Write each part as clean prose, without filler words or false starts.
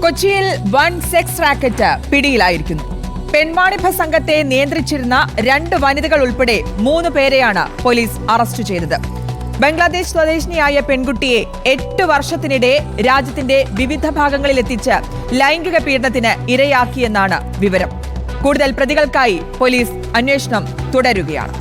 കൊച്ചിയിൽ വൻ sex racket പിടിയിലായിരിക്കുന്നു. പെൺവാണിഭ സംഘത്തെ നിയന്ത്രിച്ചിരുന്ന 2 വനിതകൾ ഉൾപ്പെടെ 3 പേരെയാണ് പോലീസ് അറസ്റ്റ് ചെയ്തത്. ബംഗ്ലാദേശ് സ്വദേശിനിയായ പെൺകുട്ടിയെ 8 വർഷത്തിനിടെ രാജ്യത്തിന്റെ വിവിധ ഭാഗങ്ങളിൽ എത്തിച്ച് ലൈംഗിക പീഡനത്തിന് ഇരയാക്കിയെന്നാണ് വിവരം. കൂടുതൽ പ്രതികൾക്കായി പോലീസ് അന്വേഷണം തുടരുകയാണ്.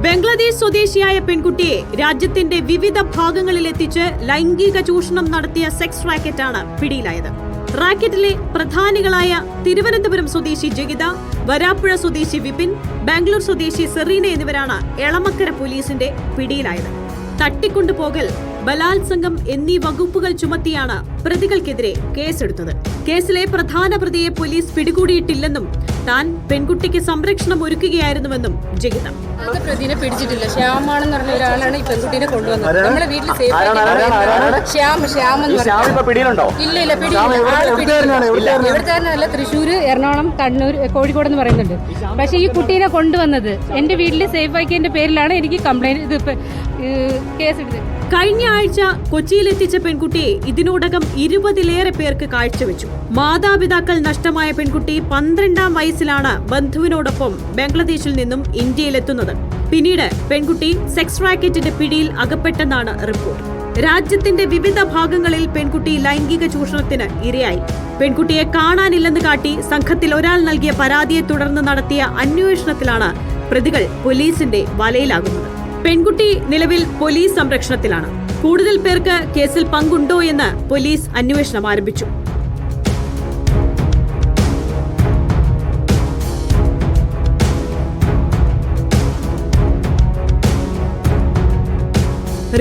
ബംഗ്ലാദേശ് സ്വദേശിയായ പെൺകുട്ടിയെ രാജ്യത്തിന്റെ വിവിധ ഭാഗങ്ങളിൽ എത്തിച്ച് ലൈംഗിക ചൂഷണം നടത്തിയ സെക്സ് റാക്കറ്റാണ് പിടിയിലായത്. റാക്കറ്റിലെ പ്രധാനികളായ തിരുവനന്തപുരം സ്വദേശി ജഗിത, വരാപ്പുഴ സ്വദേശി വിപിൻ, ബാംഗ്ലൂർ സ്വദേശി സെറീന എന്നിവരാണ് എളമക്കര പോലീസിന്റെ പിടിയിലായത്. തട്ടിക്കൊണ്ടുപോകൽ, ബലാത്സംഗം എന്നീ വകുപ്പുകൾ ചുമത്തിയാണ് പ്രതികൾക്കെതിരെ കേസെടുത്തത്. കേസിലെ പ്രധാന പ്രതിയെ പോലീസ് പിടികൂടിയിട്ടില്ലെന്നും താൻ പെൺകുട്ടിക്ക് സംരക്ഷണം ഒരുക്കുകയായിരുന്നുവെന്നും ജഗിത. പ്രതിനെ പിടിച്ചിട്ടില്ല. ശ്യാമാണെന്ന് പറഞ്ഞ ഒരാളാണ് ഈ പെൺകുട്ടീനെ കൊണ്ടുവന്നത്. നമ്മുടെ വീട്ടിൽ ഇവിടുത്തെ തൃശ്ശൂര്, എറണാകുളം, കണ്ണൂർ, കോഴിക്കോട് എന്ന് പറയുന്നുണ്ട്. പക്ഷെ ഈ കുട്ടീനെ കൊണ്ടുവന്നത് എന്റെ വീട്ടിൽ സേഫ് ആക്കിയതിന്റെ പേരിലാണ് എനിക്ക് കംപ്ലൈന്റ് കേസെടുത്തത്. കഴിഞ്ഞ ആഴ്ച കൊച്ചിയിലെത്തിച്ച പെൺകുട്ടിയെ ഇതിനോടകം 20-ലേറെ പേർക്ക് കാഴ്ചവെച്ചു. മാതാപിതാക്കൾ നഷ്ടമായ പെൺകുട്ടി 12-ാം വയസ്സിലാണ് ബന്ധുവിനോടൊപ്പം ബംഗ്ലാദേശിൽ നിന്നും ഇന്ത്യയിലെത്തുന്നത്. പിന്നീട് പെൺകുട്ടി സെക്സ് റാക്കറ്റിന്റെ പിടിയിൽ അകപ്പെട്ടെന്നാണ് റിപ്പോർട്ട്. രാജ്യത്തിന്റെ വിവിധ ഭാഗങ്ങളിൽ പെൺകുട്ടി ലൈംഗിക ചൂഷണത്തിന് ഇരയായി. പെൺകുട്ടിയെ കാണാനില്ലെന്ന് കാട്ടി സംഘത്തിൽ ഒരാൾ നൽകിയ പരാതിയെ തുടർന്ന് നടത്തിയ അന്വേഷണത്തിലാണ് പ്രതികൾ പോലീസിന്റെ വലയിലാകുന്നത്. പെൺകുട്ടി നിലവിൽ പോലീസ് സംരക്ഷണത്തിലാണ്. കൂടുതൽ പേർക്ക് കേസിൽ പങ്കുണ്ടോ എന്ന് പോലീസ് അന്വേഷണം ആരംഭിച്ചു.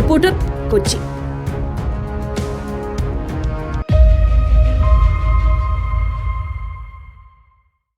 റിപ്പോർട്ടർ, കൊച്ചി.